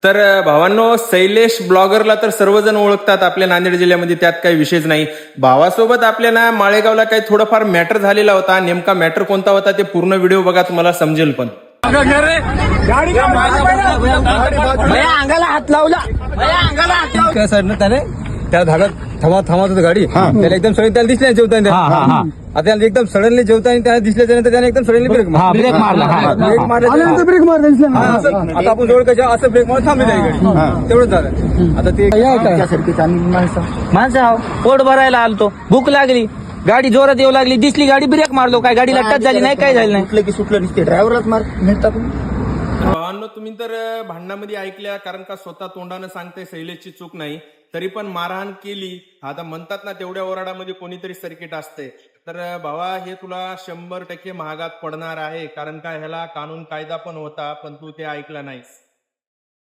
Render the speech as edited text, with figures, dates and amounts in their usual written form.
तर भावांनो, शैलेश ब्लॉगरला तर सर्वजण ओळखतात आपल्या नांदेड जिल्ह्यामध्ये, त्यात काही विशेष नाही. भावासोबत आपल्या ना माळेगावला काही थोडंफार मॅटर झालेला होता. नेमका मॅटर कोणता होता ते पूर्ण व्हिडिओ बघा, तुम्हाला समजेल. पण अंगाला हात लावला, अंगाला हात लावला साईडनं त्याने त्या धाब्यात थांबत होतं गाडी. त्याला एकदम सडन त्याला दिसले जेवताना. आता त्याला एकदम सडनली जेवताना त्याला दिसल्याच्या त्याने एकदम सडनली ब्रेक मारला. ब्रेक मारला ब्रेक मारला. आता आपण जवळ कशा असं ब्रेक मारून थांबली गाडी. तेवढंच झालं. आता ते माणसं पोट भरायला आलतो, भूक लागली, गाडी जोरात येऊ लागली, दिसली गाडी, ब्रेक मारलो. काय गाडीला टच झाली नाही, काय झालं नाही. सुटलं की सुटलं नसते ड्रायव्हरलाच मार मिळतात. भावांनो, तुम्ही तर भांडणामध्ये ऐकल्या, कारण का स्वतः तोंडानं सांगते शैलेशची चूक नाही, तरी पण मारहाण केली. आता म्हणतात ना, तेवढ्या ओरडामध्ये कोणीतरी सर्किट असते. तर भावा, हे तुला 100% महागात पडणार आहे, कारण का ह्याला कानून कायदा पण होता, पण तू ते ऐकला नाहीस.